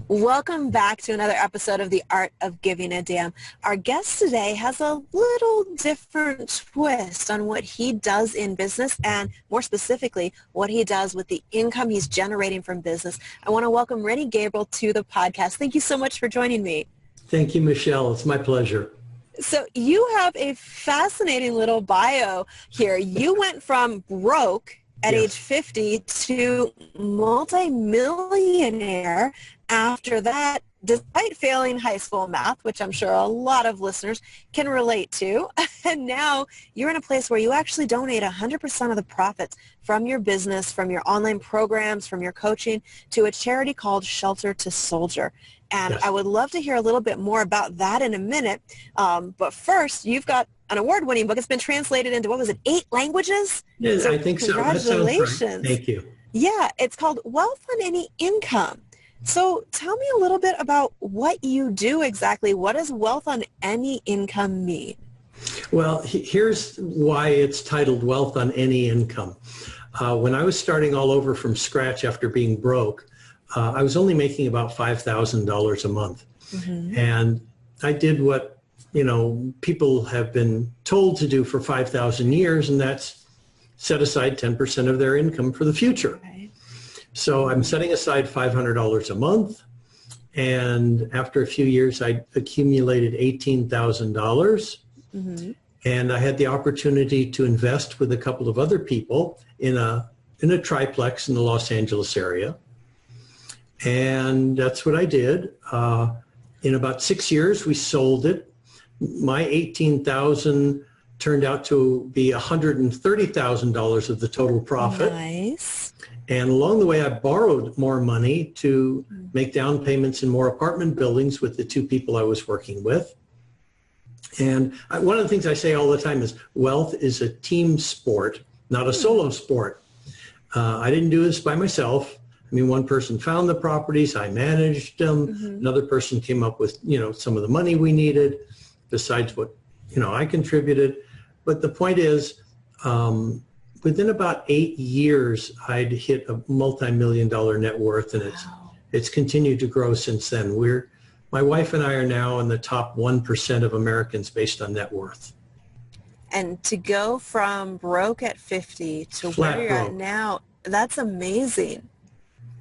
Welcome back to another episode of The Art of Giving a Damn. Our guest today has a little different twist on what he does in business and more specifically, what he does with the income he's generating from business. I want to welcome Rennie Gabriel to the podcast. Thank you so much for joining me. Thank you, Michelle. It's my pleasure. So you have a fascinating little bio here. You went from broke at age 50 to multi-millionaire after that, despite failing high school math, which I'm sure a lot of listeners can relate to. And now you're in a place where you actually donate 100% of the profits from your business, from your online programs, from your coaching to a charity called Shelter to Soldier. And I would love to hear a little bit more about that in a minute. But first, you've got an award-winning book. It's been translated into, what was it, 8 languages? Yeah, so I think so. Congratulations. That sounds right. Thank you. Yeah, it's called Wealth on Any Income. So tell me a little bit about what you do exactly. What does Wealth on Any Income mean? Well, here's why it's titled Wealth on Any Income. When I was starting all over from scratch after being broke, I was only making about $5,000 a month. Mm-hmm. And I did what, people have been told to do for 5,000 years, and that's set aside 10% of their income for the future. Right. So I'm setting aside $500 a month. And after a few years, I accumulated $18,000. Mm-hmm. And I had the opportunity to invest with a couple of other people in a triplex in the Los Angeles area. And that's what I did. In about 6 years, we sold it. My $18,000 turned out to be $130,000 of the total profit. Nice. And along the way, I borrowed more money to make down payments in more apartment buildings with the 2 people I was working with. And one of the things I say all the time is wealth is a team sport, not a solo sport. I didn't do this by myself. I mean, one person found the properties, I managed them. Mm-hmm. Another person came up with, some of the money we needed, besides what, I contributed. But the point is, within about 8 years, I'd hit a multi-million-dollar net worth, and it's continued to grow since then. My wife and I are now in the top 1% of Americans based on net worth. And to go from broke at 50 to where you're at now, that's amazing.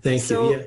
Thank you. Yeah.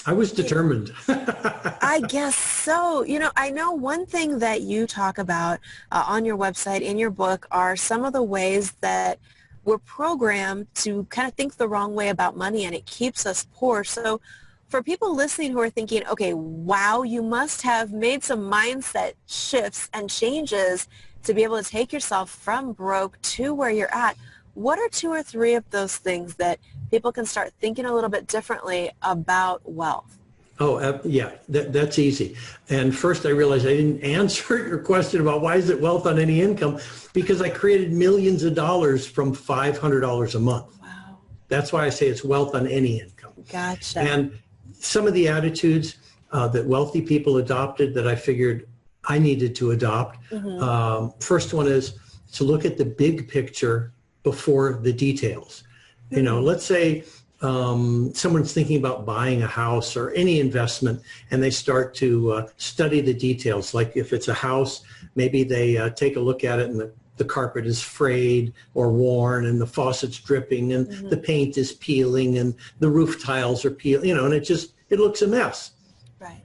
I was determined. I guess so. I know one thing that you talk about on your website, in your book, are some of the ways that we're programmed to kind of think the wrong way about money, and it keeps us poor. So for people listening who are thinking, okay, wow, you must have made some mindset shifts and changes to be able to take yourself from broke to where you're at. What are 2 or 3 of those things that people can start thinking a little bit differently about wealth? Oh, yeah, that's easy. And first I realized I didn't answer your question about why is it wealth on any income, because I created millions of dollars from $500 a month. Wow. That's why I say it's wealth on any income. Gotcha. And some of the attitudes that wealthy people adopted that I figured I needed to adopt. Mm-hmm. First one is to look at the big picture before the details. Let's say someone's thinking about buying a house or any investment, and they start to study the details. Like if it's a house, maybe they take a look at it and the carpet is frayed or worn and the faucet's dripping and the paint is peeling and the roof tiles are peeling, and it looks a mess. Right.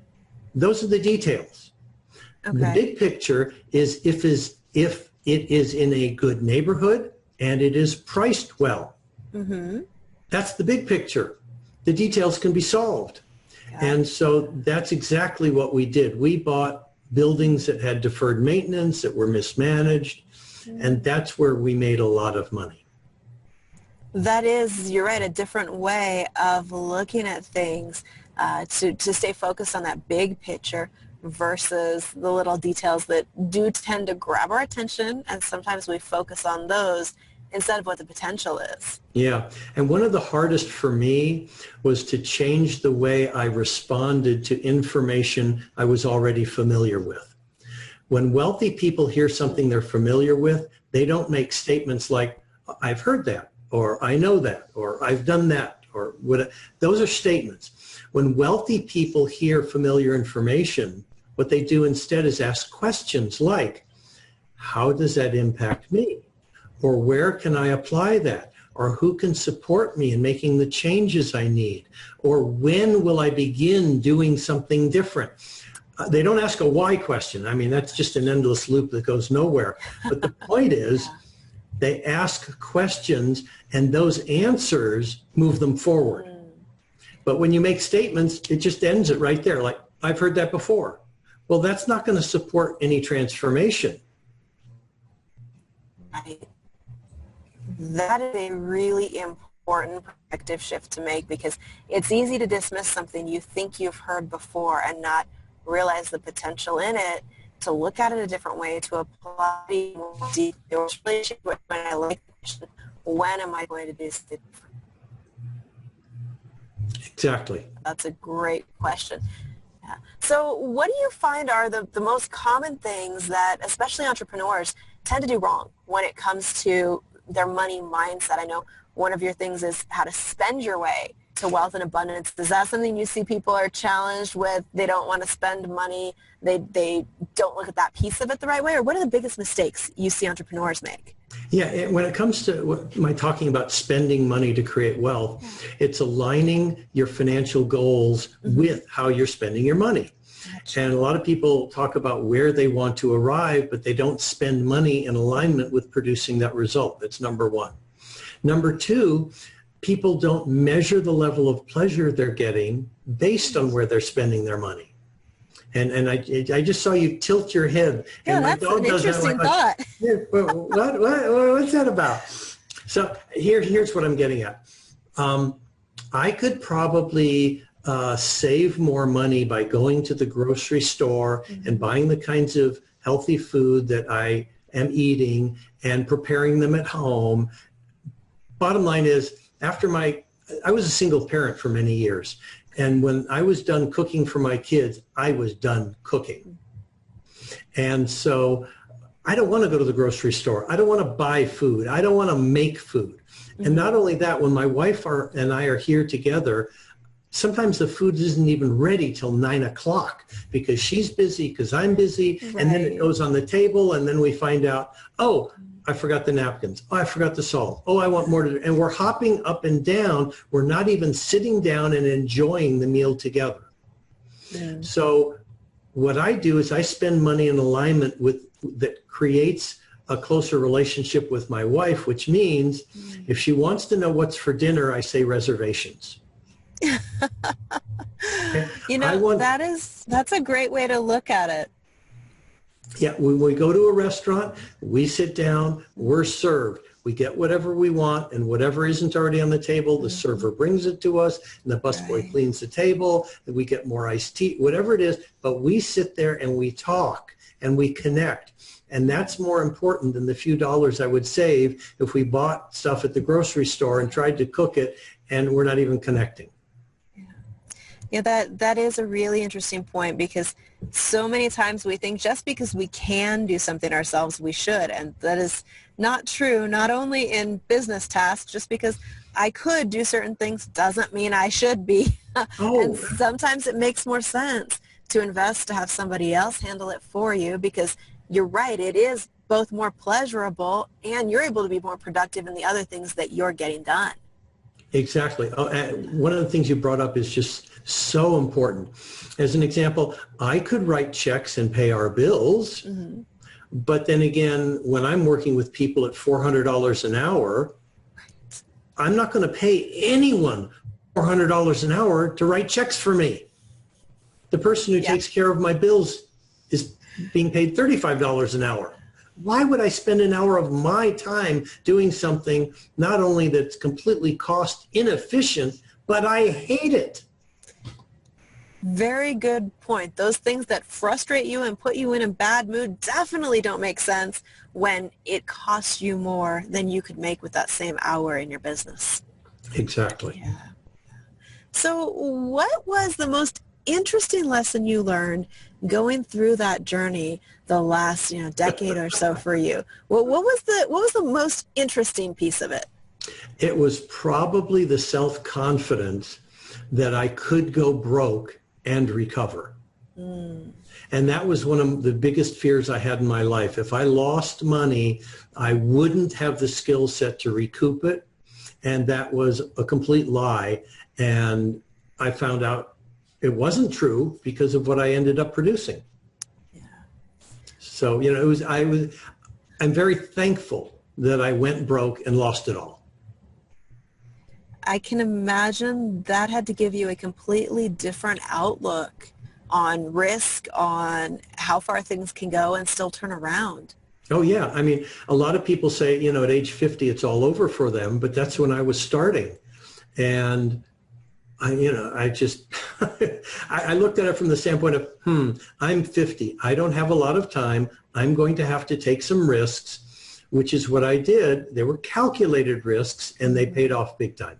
Those are the details. Okay. The big picture is if it is in a good neighborhood and it is priced well. Mm-hmm. That's the big picture. The details can be solved. Yeah. And so that's exactly what we did. We bought buildings that had deferred maintenance, that were mismanaged, and that's where we made a lot of money. That is, you're right, a different way of looking at things to stay focused on that big picture versus the little details that do tend to grab our attention, and sometimes we focus on those instead of what the potential is. Yeah. And one of the hardest for me was to change the way I responded to information I was already familiar with. When wealthy people hear something they're familiar with, they don't make statements like, I've heard that, or I know that, or I've done that, or what. Those are statements. When wealthy people hear familiar information, what they do instead is ask questions like, how does that impact me? Or where can I apply that? Or who can support me in making the changes I need? Or when will I begin doing something different? They don't ask a why question. I mean, that's just an endless loop that goes nowhere. But the point is, they ask questions and those answers move them forward. But when you make statements, it just ends it right there. Like, I've heard that before. Well, that's not going to support any transformation. Right. That is a really important perspective shift to make, because it's easy to dismiss something you think you've heard before and not realize the potential in it, to look at it a different way, to apply more deep relationship when I like the question, when am I going to do something different? Exactly. That's a great question. Yeah. So what do you find are the most common things that especially entrepreneurs tend to do wrong when it comes to their money mindset? I know one of your things is how to spend your way to wealth and abundance. Is that something you see people are challenged with? They don't want to spend money. They don't look at that piece of it the right way? Or what are the biggest mistakes you see entrepreneurs make? Yeah, when it comes to what am I talking about, spending money to create wealth, it's aligning your financial goals with how you're spending your money. And a lot of people talk about where they want to arrive, but they don't spend money in alignment with producing that result. That's number one. Number two, people don't measure the level of pleasure they're getting based on where they're spending their money. And I just saw you tilt your head. Yeah, and that's an interesting thought. What's that about? So here's what I'm getting at. I could probably save more money by going to the grocery store and buying the kinds of healthy food that I am eating and preparing them at home. Bottom line is, I was a single parent for many years. And when I was done cooking for my kids, I was done cooking. And so I don't want to go to the grocery store. I don't want to buy food. I don't want to make food. And not only that, when my wife and I are here together, sometimes the food isn't even ready till 9 o'clock because she's busy, because I'm busy. Right. And then it goes on the table and then we find out, oh, I forgot the napkins. Oh, I forgot the salt. Oh, I want more to do. And we're hopping up and down. We're not even sitting down and enjoying the meal together. Yeah. So what I do is I spend money in alignment that creates a closer relationship with my wife, which means if she wants to know what's for dinner, I say reservations. Okay? You know, that's a great way to look at it. Yeah, when we go to a restaurant, we sit down, we're served. We get whatever we want, and whatever isn't already on the table, the server brings it to us, and the busboy cleans the table, and we get more iced tea, whatever it is. But we sit there and we talk and we connect. And that's more important than the few dollars I would save if we bought stuff at the grocery store and tried to cook it and we're not even connecting. Yeah, that is a really interesting point, because so many times we think just because we can do something ourselves, we should. And that is not true, not only in business tasks. Just because I could do certain things doesn't mean I should be. And sometimes it makes more sense to invest, to have somebody else handle it for you, because you're right, it is both more pleasurable and you're able to be more productive in the other things that you're getting done. Exactly. One of the things you brought up is just so important. As an example, I could write checks and pay our bills, but then again, when I'm working with people at $400 an hour, I'm not going to pay anyone $400 an hour to write checks for me. The person who takes care of my bills is being paid $35 an hour. Why would I spend an hour of my time doing something not only that's completely cost inefficient, but I hate it? Very good point. Those things that frustrate you and put you in a bad mood definitely don't make sense when it costs you more than you could make with that same hour in your business. Exactly. Yeah. So what was the most interesting lesson you learned going through that journey the last decade or so for you? What was the most interesting piece of it? It was probably the self-confidence that I could go broke and recover. Mm. And that was one of the biggest fears I had in my life. If I lost money, I wouldn't have the skill set to recoup it. And that was a complete lie. And I found out it wasn't true because of what I ended up producing. Yeah. So, you know, I'm very thankful that I went broke and lost it all. I can imagine that had to give you a completely different outlook on risk, on how far things can go and still turn around. Oh, yeah. I mean, a lot of people say, you know, at age 50, it's all over for them, but that's when I was starting. And I just, I looked at it from the standpoint of, I'm 50. I don't have a lot of time. I'm going to have to take some risks, which is what I did. They were calculated risks and they paid off big time.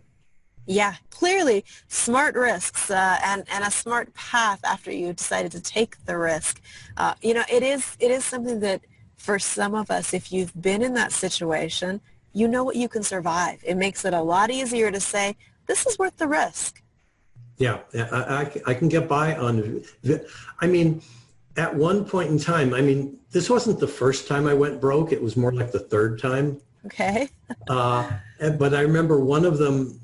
Yeah, clearly smart risks and a smart path after you decided to take the risk. It is something that for some of us, if you've been in that situation, you know what you can survive. It makes it a lot easier to say, this is worth the risk. Yeah, I can get by on, I mean, at one point in time, I mean, this wasn't the first time I went broke. It was more like the third time. Okay. But I remember one of them,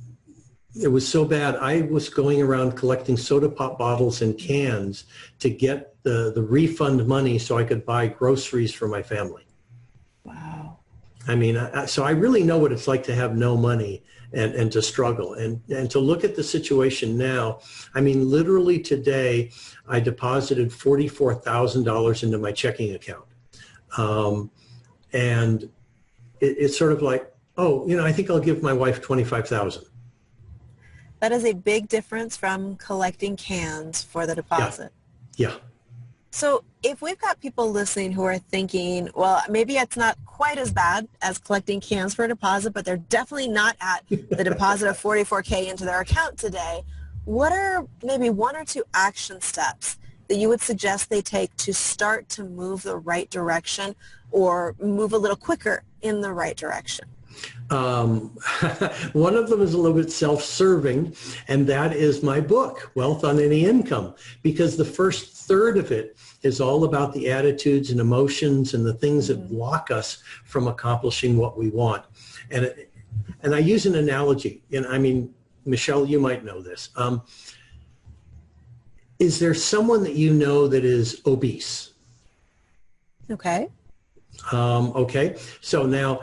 it was so bad. I was going around collecting soda pop bottles and cans to get the refund money so I could buy groceries for my family. Wow. I mean, so I really know what it's like to have no money and to struggle and to look at the situation now. I mean, literally today, I deposited $44,000 into my checking account. And it's sort of like, oh, you know, I think I'll give my wife $25,000. That is a big difference from collecting cans for the deposit. Yeah. So if we've got people listening who are thinking, well, maybe it's not quite as bad as collecting cans for a deposit, but they're definitely not at the deposit of $44K into their account today, what are maybe one or two action steps that you would suggest they take to start to move the right direction or move a little quicker in the right direction? One of them is a little bit self-serving, and that is my book, Wealth on Any Income, because the first third of it is all about the attitudes and emotions and the things that block us from accomplishing what we want. And I use an analogy, and I mean, Michelle, you might know this. Is there someone that you know that is obese? Okay. Okay. So now,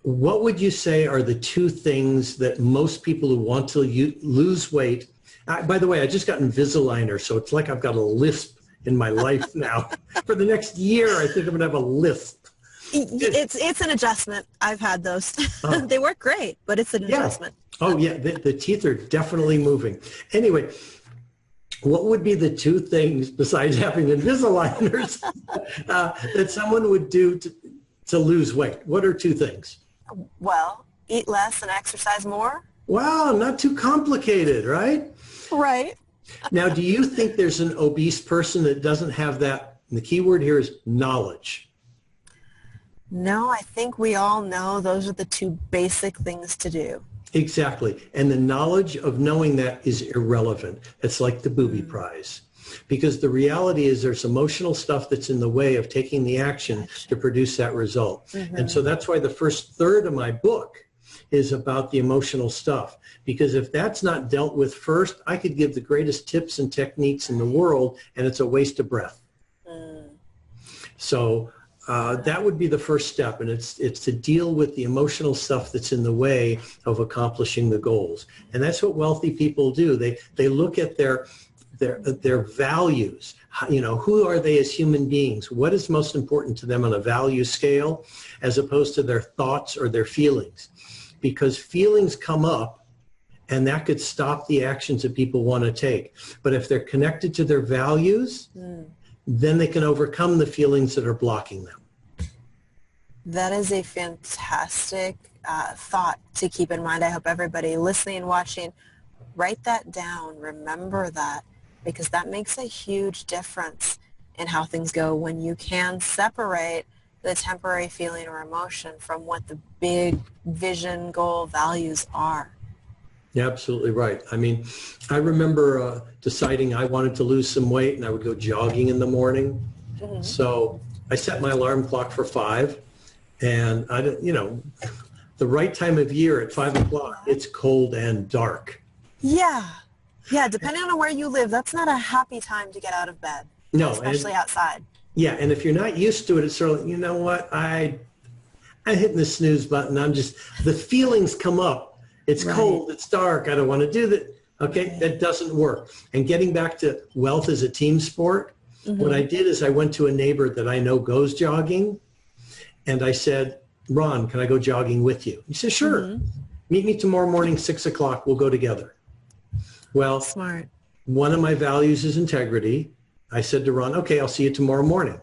what would you say are the two things that most people who want to lose weight, by the way, I just got Invisalign, so it's like I've got a lisp in my life now. For the next year, I think I'm going to have a lisp. It's an adjustment. I've had those. Oh. They work great, but it's an adjustment. Oh, yeah. The teeth are definitely moving. Anyway, what would be the two things besides having Invisaligners that someone would do to lose weight? What are two things? Well, eat less and exercise more. Wow, not too complicated, right? Right. Now, do you think there's an obese person that doesn't have that? And the key word here is knowledge. No, I think we all know those are the two basic things to do. Exactly. And the knowledge of knowing that is irrelevant. It's like the booby prize. Because the reality is there's emotional stuff that's in the way of taking the action to produce that result. Mm-hmm. And so that's why the first third of my book is about the emotional stuff. Because if that's not dealt with first, I could give the greatest tips and techniques in the world, and it's a waste of breath. So that would be the first step, and it's to deal with the emotional stuff that's in the way of accomplishing the goals. And that's what wealthy people do. They look at their values. You know, who are they as human beings? What is most important to them on a value scale as opposed to their thoughts or their feelings? Because feelings come up and that could stop the actions that people want to take. But if they're connected to their values, then they can overcome the feelings that are blocking them. That is a fantastic thought to keep in mind. I hope everybody listening and watching, write that down. Remember that, because that makes a huge difference in how things go when you can separate the temporary feeling or emotion from what the big vision, goal, values are. You're absolutely right. I mean, I remember deciding I wanted to lose some weight, and I would go jogging in the morning. So I set my alarm clock for 5, and the right time of year at 5 o'clock, it's cold and dark. Yeah. Yeah, depending on where you live, that's not a happy time to get out of bed, No, especially outside. yeah, and if you're not used to it, it's sort of, you know what, I'm hitting the snooze button. The feelings come up. It's cold, it's dark, I don't want to do that. Okay, that doesn't work. And getting back to wealth as a team sport, what I did is I went to a neighbor that I know goes jogging, and I said, Ron, can I go jogging with you? He said, sure. Meet me tomorrow morning, 6 o'clock. We'll go together. Well, Smart. One of my values is integrity. I said to Ron, okay, I'll see you tomorrow morning.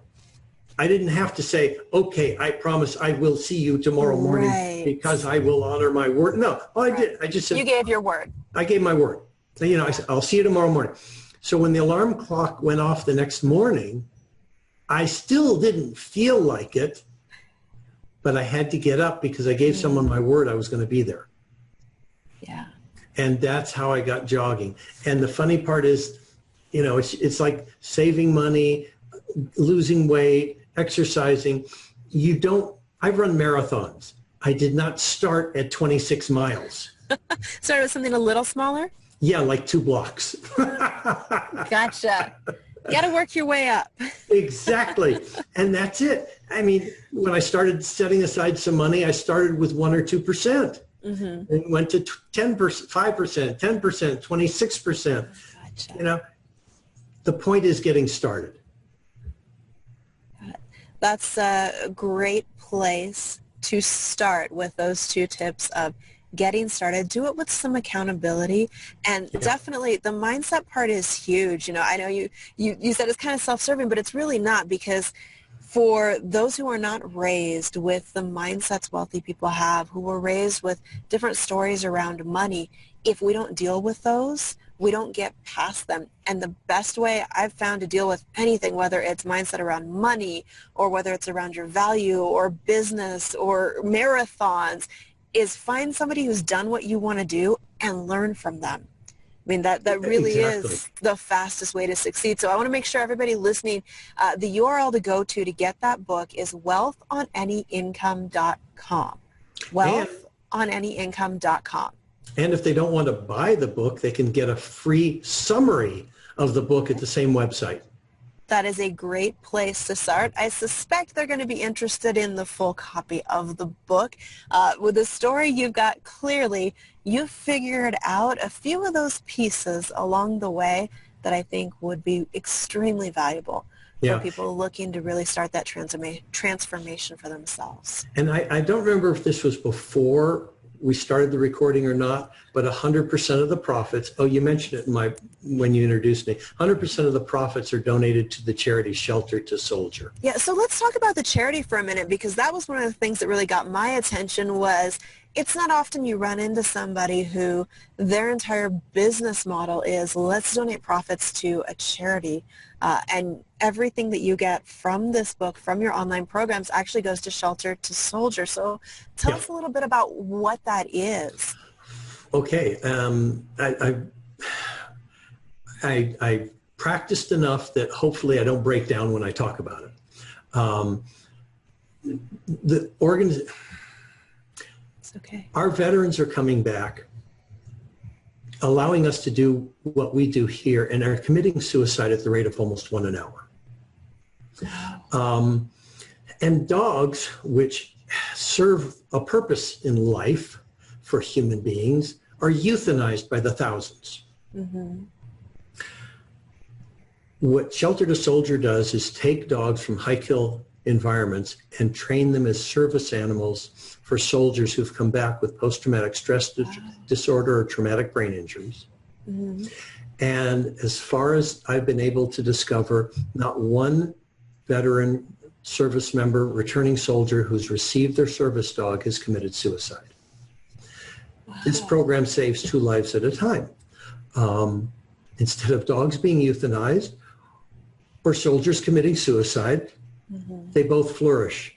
I didn't have to say, okay, I promise I will see you tomorrow morning because I will honor my word. No, all I did, I just said. You gave your word. I gave my word. I said, I'll see you tomorrow morning. So when the alarm clock went off the next morning, I still didn't feel like it, but I had to get up because I gave someone my word I was going to be there. Yeah. And that's how I got jogging. And the funny part is, it's like saving money, losing weight, exercising. I've run marathons. I did not start at 26 miles. Started with something a little smaller? Yeah, like 2 blocks. Gotcha. You got to work your way up. Exactly. And that's it. I mean, when I started setting aside some money, I started with 1 or 2%. And went to 10%, 5%, 10%, 26%. Gotcha. The point is getting started. That's a great place to start with those 2 tips of getting started. Do it with some accountability, and definitely the mindset part is huge. I know you said it's kind of self-serving, but it's really not, because for those who are not raised with the mindsets wealthy people have, who were raised with different stories around money, if we don't deal with those, we don't get past them. And the best way I've found to deal with anything, whether it's mindset around money or whether it's around your value or business or marathons, is find somebody who's done what you want to do and learn from them. I mean, that really is the fastest way to succeed. So I want to make sure everybody listening, the URL to go to get that book is wealthonanyincome.com. Wealthonanyincome.com. And if they don't want to buy the book, they can get a free summary of the book at the same website. That is a great place to start. I suspect they're going to be interested in the full copy of the book. With the story you've got, clearly you've figured out a few of those pieces along the way that I think would be extremely valuable for people looking to really start that transformation for themselves. And I don't remember if this was before we started the recording or not, but 100% of the profits, you mentioned it when you introduced me, 100% of the profits are donated to the charity Shelter to Soldier. Yeah, so let's talk about the charity for a minute, because that was one of the things that really got my attention. Was it's not often you run into somebody who their entire business model is, let's donate profits to a charity. And everything that you get from this book, from your online programs, actually goes to Shelter to Soldier. So tell us a little bit about what that is. Okay. I practiced enough that hopefully I don't break down when I talk about it. It's okay. Our veterans are coming back, allowing us to do what we do here, and are committing suicide at the rate of almost 1 an hour. And dogs, which serve a purpose in life for human beings, are euthanized by the thousands. What Shelter to Soldier does is take dogs from high-kill environments and train them as service animals for soldiers who've come back with post-traumatic stress disorder or traumatic brain injuries. And as far as I've been able to discover, not one veteran service member, returning soldier who's received their service dog has committed suicide. This program saves 2 lives at a time. Instead of dogs being euthanized or soldiers committing suicide, they both flourish.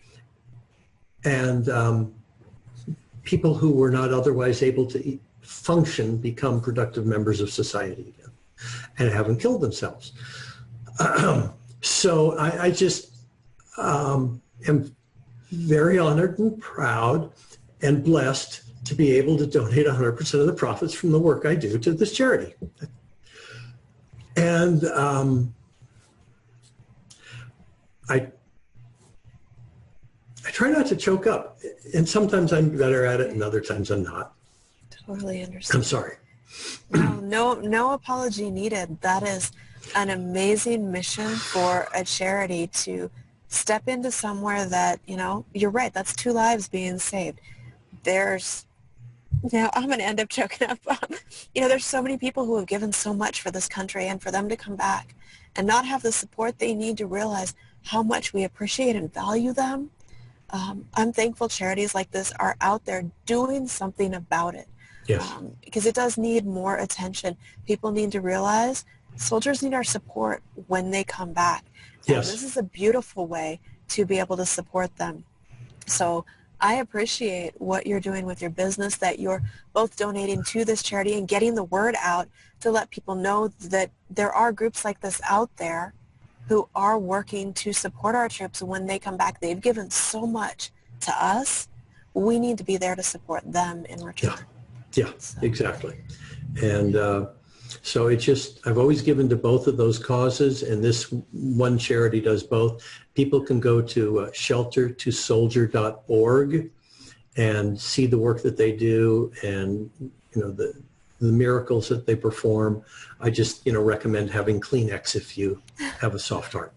And people who were not otherwise able to function, become productive members of society again and haven't killed themselves. So I just am very honored and proud and blessed to be able to donate 100% of the profits from the work I do to this charity. And I try not to choke up, and sometimes I'm better at it and other times I'm not. Totally understand. I'm sorry. No apology needed. That is an amazing mission for a charity to step into somewhere that, you're right, that's 2 lives being saved. I'm going to end up choking up. There's so many people who have given so much for this country, and for them to come back and not have the support they need to realize how much we appreciate and value them. I'm thankful charities like this are out there doing something about it. Yes. Because it does need more attention. People need to realize soldiers need our support when they come back. And Yes. This is a beautiful way to be able to support them. So I appreciate what you're doing with your business, that you're both donating to this charity and getting the word out to let people know that there are groups like this out there who are working to support our troops when they come back. They've given so much to us. We need to be there to support them in return. Yeah, exactly. And so I've always given to both of those causes, and this one charity does both. People can go to sheltertosoldier.org and see the work that they do and, the miracles that they perform. I just, recommend having Kleenex if you have a soft heart.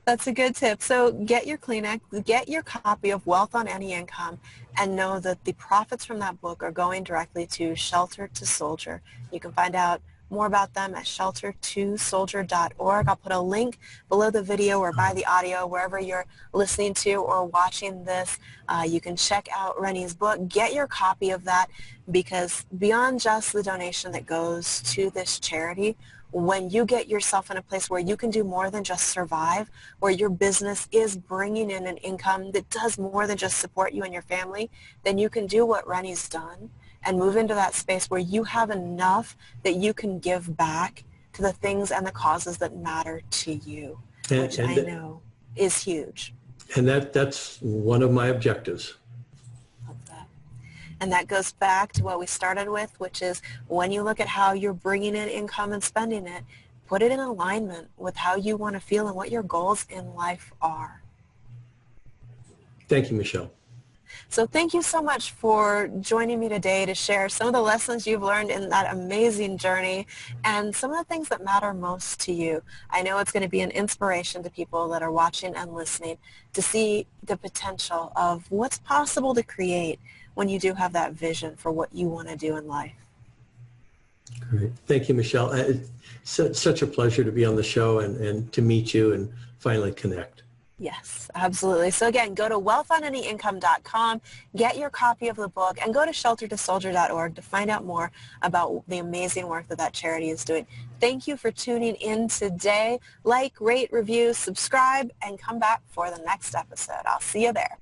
That's a good tip. So get your Kleenex, get your copy of Wealth on Any Income, and know that the profits from that book are going directly to Shelter to Soldier. You can find out more about them at sheltertosoldier.org. I'll put a link below the video or by the audio, wherever you're listening to or watching this. You can check out Rennie's book. Get your copy of that, because beyond just the donation that goes to this charity, when you get yourself in a place where you can do more than just survive, where your business is bringing in an income that does more than just support you and your family, then you can do what Rennie's done and move into that space where you have enough that you can give back to the things and the causes that matter to you, which I know is huge. And that's one of my objectives. And that goes back to what we started with, which is when you look at how you're bringing in income and spending it, put it in alignment with how you want to feel and what your goals in life are. Thank you, Michelle. So thank you so much for joining me today to share some of the lessons you've learned in that amazing journey and some of the things that matter most to you. I know it's going to be an inspiration to people that are watching and listening to see the potential of what's possible to create when you do have that vision for what you want to do in life. Great. Thank you, Michelle. It's such a pleasure to be on the show and to meet you and finally connect. Yes, absolutely. So again, go to wealthonanyincome.com, get your copy of the book, and go to sheltertosoldier.org to find out more about the amazing work that charity is doing. Thank you for tuning in today. Like, rate, review, subscribe, and come back for the next episode. I'll see you there.